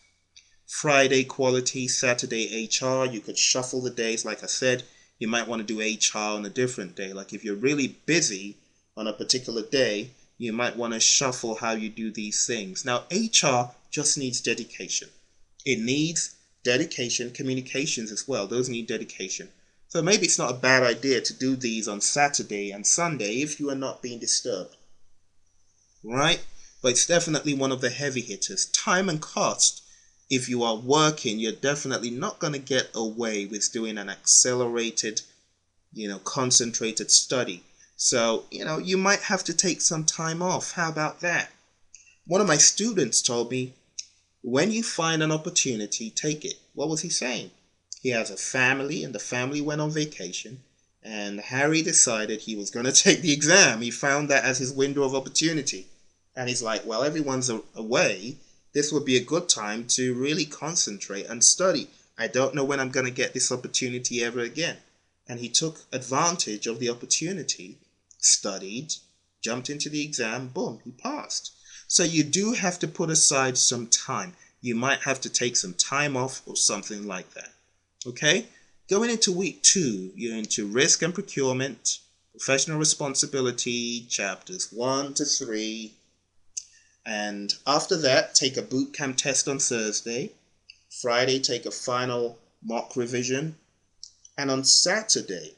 Friday quality, Saturday HR. You could shuffle the days. Like I said, you might want to do HR on a different day. Like if you're really busy on a particular day, you might want to shuffle how you do these things. Now, HR just needs dedication. It needs dedication, communications as well. Those need dedication. So maybe it's not a bad idea to do these on Saturday and Sunday if you are not being disturbed. Right? But it's definitely one of the heavy hitters. Time and cost. If you are working, you're definitely not going to get away with doing an accelerated, concentrated study. So, you might have to take some time off. How about that? One of my students told me, when you find an opportunity, take it. What was he saying? He has a family, and the family went on vacation, and Harry decided he was going to take the exam. He found that as his window of opportunity. And he's like, well, everyone's away. This would be a good time to really concentrate and study. I don't know when I'm going to get this opportunity ever again. And he took advantage of the opportunity, studied, jumped into the exam, boom, he passed. So you do have to put aside some time. You might have to take some time off or something like that. Okay? Going into week 2, you're into risk and procurement, professional responsibility, chapters 1 to 3. And after that, take a boot camp test on Thursday. Friday, take a final mock revision. And on Saturday,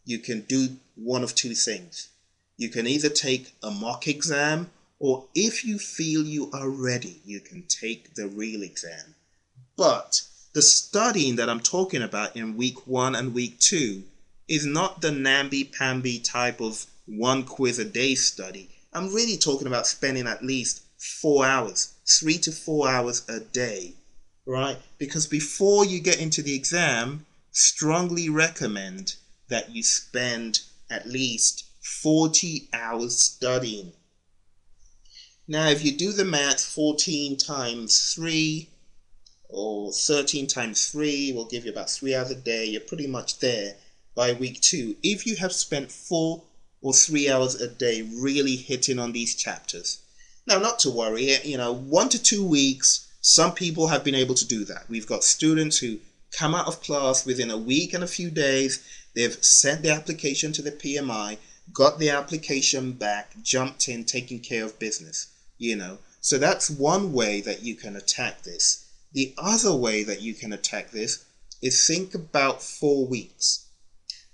you can do one of two things. You can either take a mock exam, or if you feel you are ready, you can take the real exam. But the studying that I'm talking about in week 1 and week 2 is not the namby-pamby type of one quiz a day study. I'm really talking about spending at least 4 hours, 3 to 4 hours a day, right? Because before you get into the exam, strongly recommend that you spend at least 40 hours studying. Now, if you do the math, 14 times 3 or 13 times 3 will give you about 3 hours a day. You're pretty much there by week 2. If you have spent 4 or 3 hours a day really hitting on these chapters. Now, not to worry, 1 to 2 weeks, some people have been able to do that. We've got students who come out of class within a week and a few days. They've sent the application to the PMI, got the application back, jumped in, taking care of business, So that's one way that you can attack this. The other way that you can attack this is think about 4 weeks.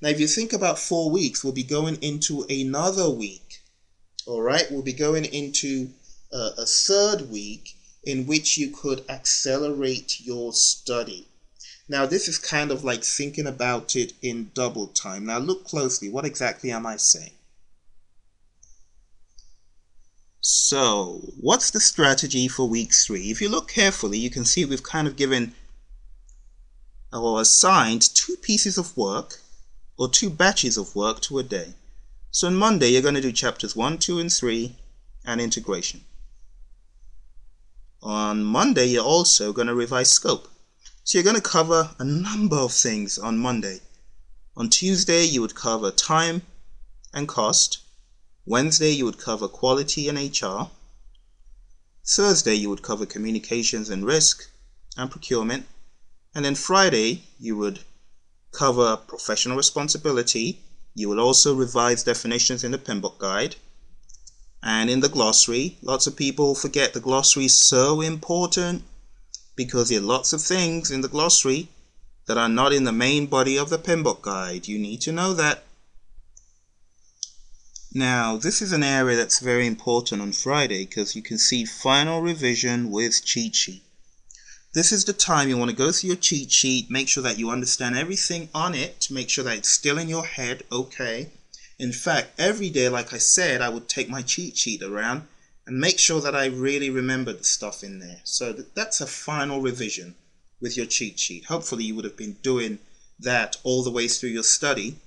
Now, if you think about 4 weeks, we'll be going into another week. All right, we'll be going into a third week in which you could accelerate your study. Now, this is kind of like thinking about it in double time. Now, look closely. What exactly am I saying? So, what's the strategy for week 3? If you look carefully, you can see we've kind of given or assigned 2 pieces of work or 2 batches of work to a day. So on Monday, you're going to do chapters 1, 2, and 3 and integration. On Monday, you're also going to revise scope. So you're going to cover a number of things on Monday. On Tuesday, you would cover time and cost. Wednesday, you would cover quality and HR. Thursday, you would cover communications and risk and procurement. And then Friday, you would cover professional responsibility. You will also revise definitions in the PMBOK guide. And in the glossary, lots of people forget the glossary is so important because there are lots of things in the glossary that are not in the main body of the PMBOK guide. You need to know that. Now, this is an area that's very important on Friday because you can see final revision with cheat sheet. This is the time you want to go through your cheat sheet, make sure that you understand everything on it, make sure that it's still in your head, okay? In fact, every day, like I said, I would take my cheat sheet around and make sure that I really remember the stuff in there. So that's a final revision with your cheat sheet. Hopefully you would have been doing that all the way through your study.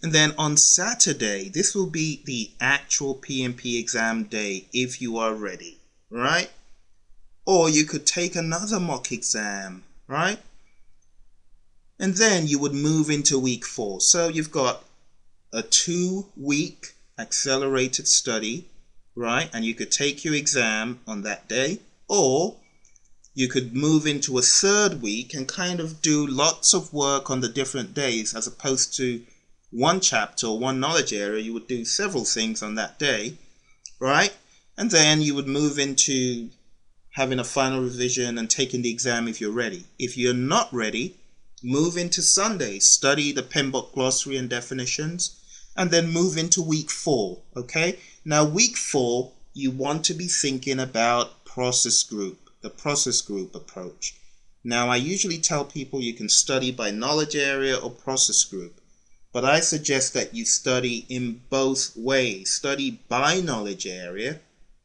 And then on Saturday, this will be the actual PMP exam day if you are ready, right? Or you could take another mock exam, right? And then you would move into week 4. So you've got a 2-week accelerated study, right? And you could take your exam on that day, or You could move into a third week and kind of do lots of work on the different days, as opposed to one chapter or one knowledge area. You would do several things on that day, right? And then you would move into having a final revision and taking the exam if you're ready. If you're not ready, move into Sunday, study the PMBOK glossary and definitions, and then move into week 4, okay? Now, week 4, you want to be thinking about process group, the process group approach. Now, I usually tell people you can study by knowledge area or process group, but I suggest that you study in both ways. Study by knowledge area,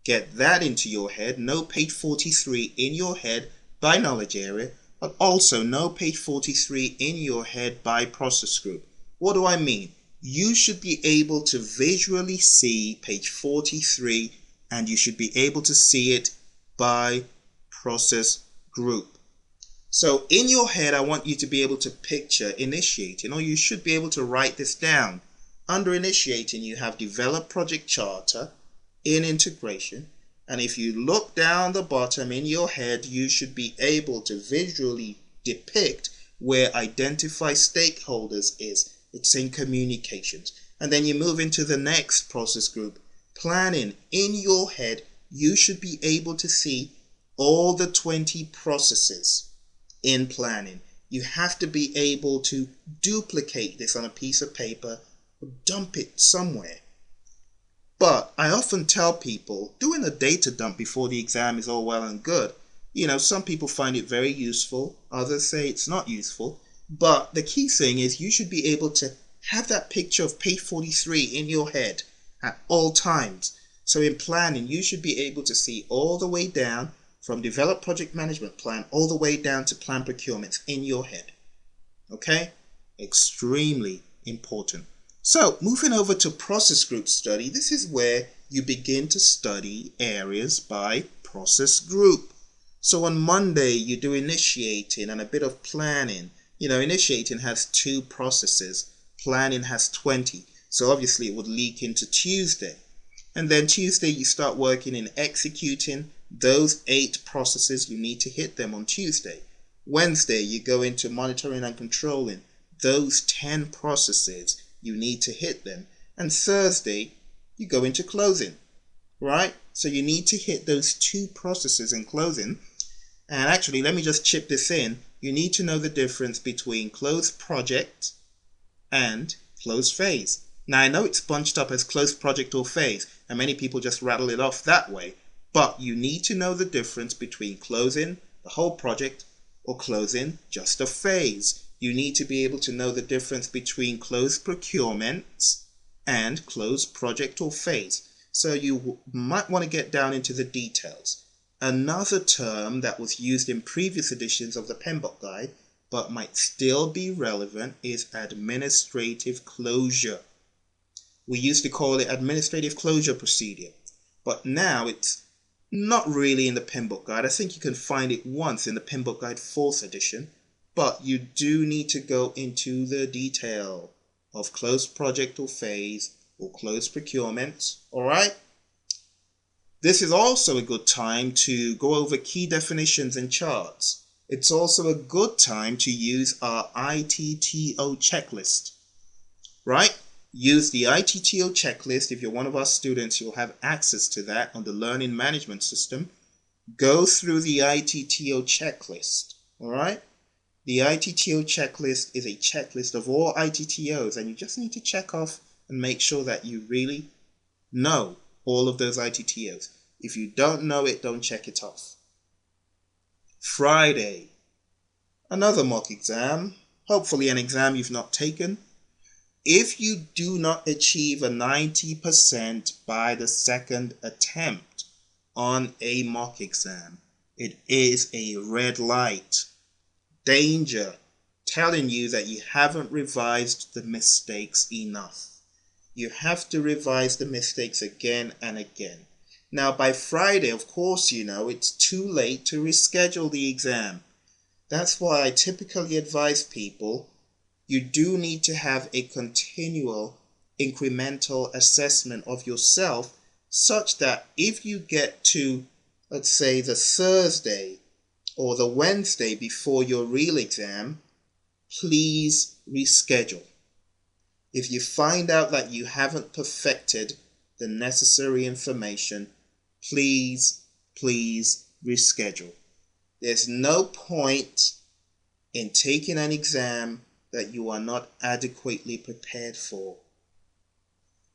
get that into your head, know page 43 in your head by knowledge area, but also know page 43 in your head by process group. What do I mean? You should be able to visually see page 43, and you should be able to see it by process group. So in your head, I want you to be able to picture initiating, or you should be able to write this down. Under initiating, you have develop project charter in integration. And if you look down the bottom in your head, you should be able to visually depict where identify stakeholders is. It's in communications. And then you move into the next process group, planning. In your head, you should be able to see all the 20 processes in planning. You have to be able to duplicate this on a piece of paper or dump it somewhere. But I often tell people doing a data dump before the exam is all well and good. You know, some people find it very useful, others say it's not useful. But the key thing is you should be able to have that picture of page 43 in your head at all times. So in planning, you should be able to see all the way down from develop project management plan all the way down to plan procurements in your head. Okay? Extremely important. So moving over to process group study, this is where you begin to study areas by process group. So on Monday, you do initiating and a bit of planning. You know, initiating has 2 processes, planning has 20. So obviously it would leak into Tuesday. And then Tuesday, you start working in executing those 8 processes. You need to hit them on Tuesday. Wednesday, you go into monitoring and controlling those 10 processes. You need to hit them. And Thursday, you go into closing, right? So you need to hit those 2 processes in closing. And actually, let me just chip this in. You need to know the difference between closed project and closed phase. Now, I know it's bunched up as closed project or phase, and many people just rattle it off that way. But you need to know the difference between closing the whole project or closing just a phase. You need to be able to know the difference between closed procurements and closed project or phase. So you might want to get down into the details. Another term that was used in previous editions of the PMBOK guide, but might still be relevant, is administrative closure. We used to call it administrative closure procedure, but now it's not really in the PMBOK guide. I think you can find it once in the PMBOK guide 4th edition, but you do need to go into the detail of closed project or phase or closed procurement, all right? This is also a good time to go over key definitions and charts. It's also a good time to use our ITTO checklist, right? Use the ITTO checklist. If you're one of our students, you'll have access to that on the learning management system. Go through the ITTO checklist, all right? The ITTO checklist is a checklist of all ITTOs, and you just need to check off and make sure that you really know all of those ITTOs. If you don't know it, don't check it off. Friday, another mock exam, hopefully an exam you've not taken. If you do not achieve a 90% by the 2nd attempt on a mock exam, it is a red light. Danger, telling you that you haven't revised the mistakes enough. You have to revise the mistakes again and again. Now, by Friday, of course, you know, it's too late to reschedule the exam. That's why I typically advise people, you do need to have a continual incremental assessment of yourself, such that if you get to, let's say, the Thursday or the Wednesday before your real exam, please reschedule. If you find out that you haven't perfected the necessary information, please reschedule. There's no point in taking an exam that you are not adequately prepared for.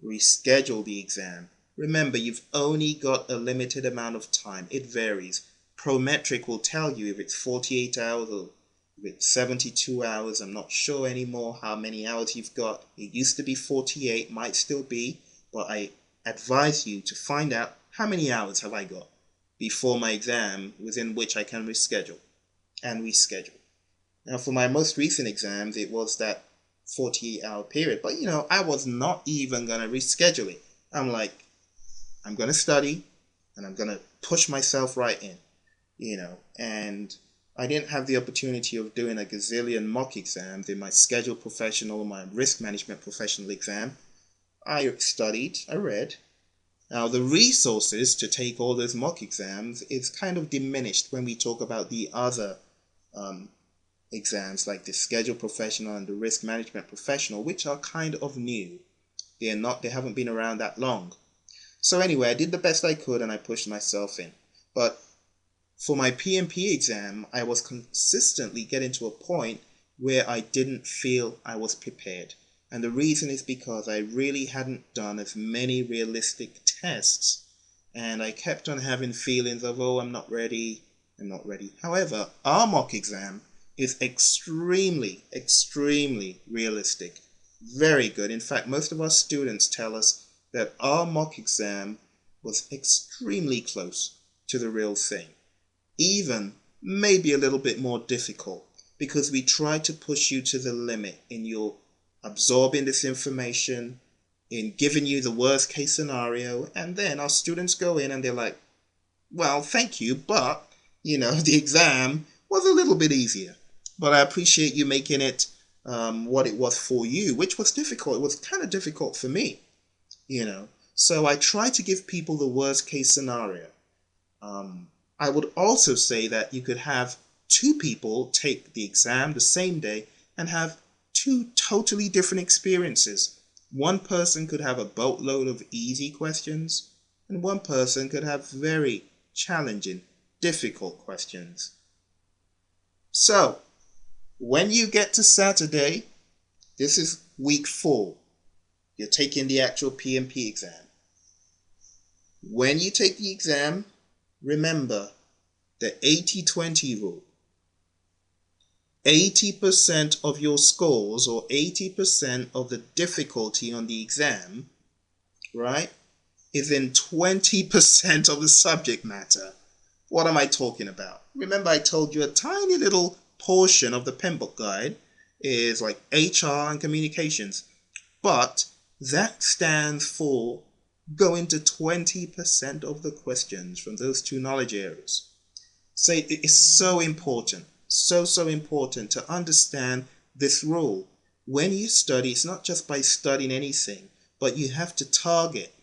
Reschedule the exam. Remember, you've only got a limited amount of time. It varies. Prometric will tell you if it's 48 hours or if it's 72 hours. I'm not sure anymore how many hours you've got. It used to be 48, might still be, but I advise you to find out how many hours have I got before my exam within which I can reschedule and reschedule. Now, for my most recent exams, it was that 48-hour period. But, I was not even going to reschedule it. I'm like, I'm going to study and I'm going to push myself right in, And I didn't have the opportunity of doing a gazillion mock exams in my scheduled professional, my risk management professional exam. I studied, I read. Now, the resources to take all those mock exams is kind of diminished when we talk about the other exams like the scheduled professional and the risk management professional, which are kind of new. They haven't been around that long. So anyway, I did the best I could and I pushed myself in. But for my PMP exam, I was consistently getting to a point where I didn't feel I was prepared. And the reason is because I really hadn't done as many realistic tests. And I kept on having feelings of, I'm not ready. However, our mock exam is extremely realistic. Very good. In fact, most of our students tell us that our mock exam was extremely close to the real thing. Even maybe a little bit more difficult because we try to push you to the limit in your absorbing this information, in giving you the worst case scenario, and then our students go in and they're like, well, thank you, but, the exam was a little bit easier. But I appreciate you making it what it was for you, which was difficult. It was kind of difficult for me, So I try to give people the worst case scenario. I would also say that you could have two people take the exam the same day and have two totally different experiences. One person could have a boatload of easy questions, and one person could have very challenging, difficult questions. So, when you get to Saturday, this is week 4. You're taking the actual PMP exam. When you take the exam, remember the 80-20 rule. 80% of your scores, or 80% of the difficulty on the exam, right, is in 20% of the subject matter. What am I talking about? Remember, I told you a tiny little portion of the PMBOK guide is like HR and communications, but that stands for going to 20% of the questions from those two knowledge areas. So it is so important, so important to understand this rule. When you study, it's not just by studying anything, but you have to target,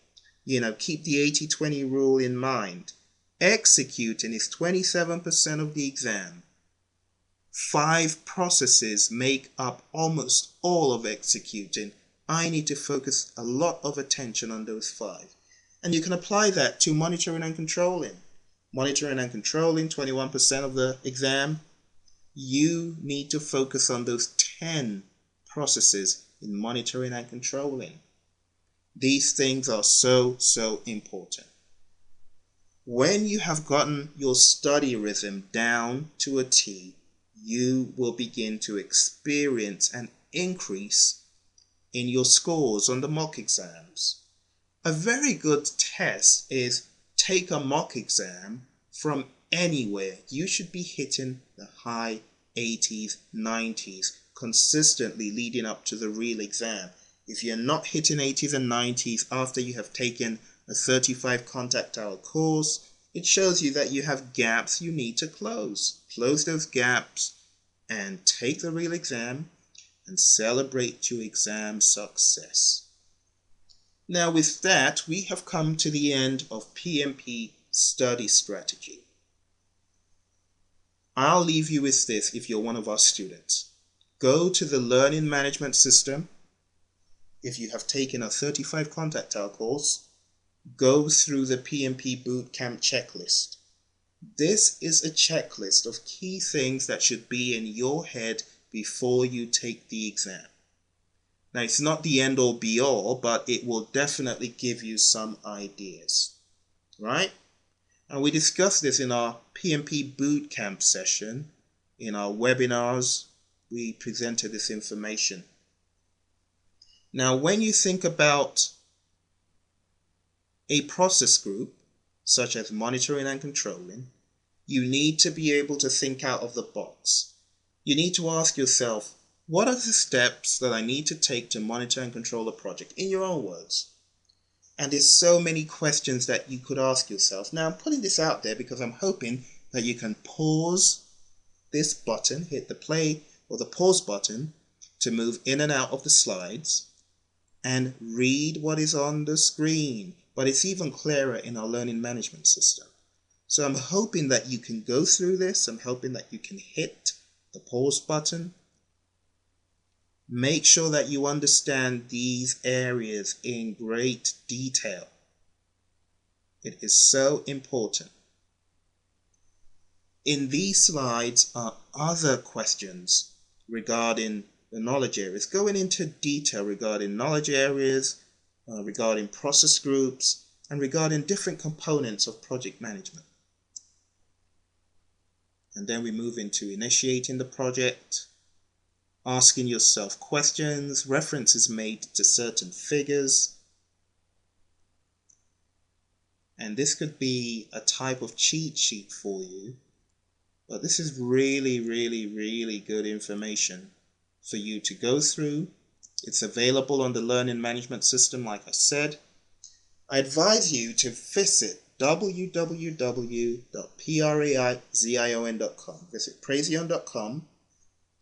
keep the 80-20 rule in mind. Executing is 27% of the exam. 5 processes make up almost all of executing. I need to focus a lot of attention on those 5. And you can apply that to monitoring and controlling. Monitoring and controlling, 21% of the exam. You need to focus on those 10 processes in monitoring and controlling. These things are so important. When you have gotten your study rhythm down to a T, you will begin to experience an increase in your scores on the mock exams. A very good test is take a mock exam from anywhere. You should be hitting the high 80s, 90s consistently leading up to the real exam. If you're not hitting 80s and 90s after you have taken a 35 contact hour course, it shows you that you have gaps you need to close. Close those gaps and take the real exam and celebrate your exam success. Now with that, we have come to the end of PMP study strategy. I'll leave you with this if you're one of our students. Go to the Learning Management System. If you have taken a 35 Contact Hour course, go through the PMP Bootcamp checklist. This is a checklist of key things that should be in your head before you take the exam. Now, it's not the end all be all, but it will definitely give you some ideas, right? And we discussed this in our PMP Bootcamp session. In our webinars, we presented this information. Now, when you think about a process group, such as monitoring and controlling, you need to be able to think out of the box. You need to ask yourself, what are the steps that I need to take to monitor and control a project, in your own words? And there's so many questions that you could ask yourself. Now, I'm putting this out there because I'm hoping that you can pause this button, hit the play or the pause button to move in and out of the slides and read what is on the screen. But it's even clearer in our learning management system. So I'm hoping that you can go through this. I'm hoping that you can hit the pause button. Make sure that you understand these areas in great detail. It is so important. In these slides are other questions regarding the knowledge areas, going into detail regarding knowledge areas, regarding process groups, and regarding different components of project management. And then we move into initiating the project, asking yourself questions, references made to certain figures. And this could be a type of cheat sheet for you, but this is really, really, really good information for you to go through. It's available on the Learning Management System, like I said. I advise you to visit www.praizion.com. Visit praizion.com.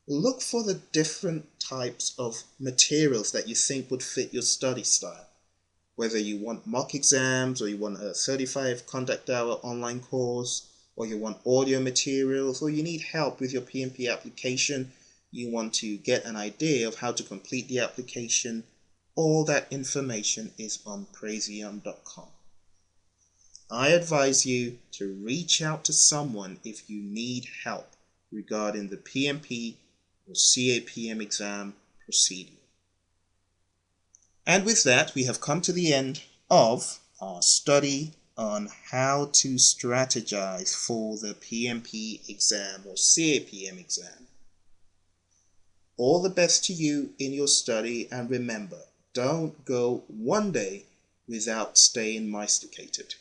Look for the different types of materials that you think would fit your study style. Whether you want mock exams, or you want a 35 Contact Hour online course, or you want audio materials, or you need help with your PMP application, you want to get an idea of how to complete the application, all that information is on praizion.com. I advise you to reach out to someone if you need help regarding the PMP or CAPM exam procedure. And with that, we have come to the end of our study on how to strategize for the PMP exam or CAPM exam. All the best to you in your study, and remember, don't go one day without staying mysticated.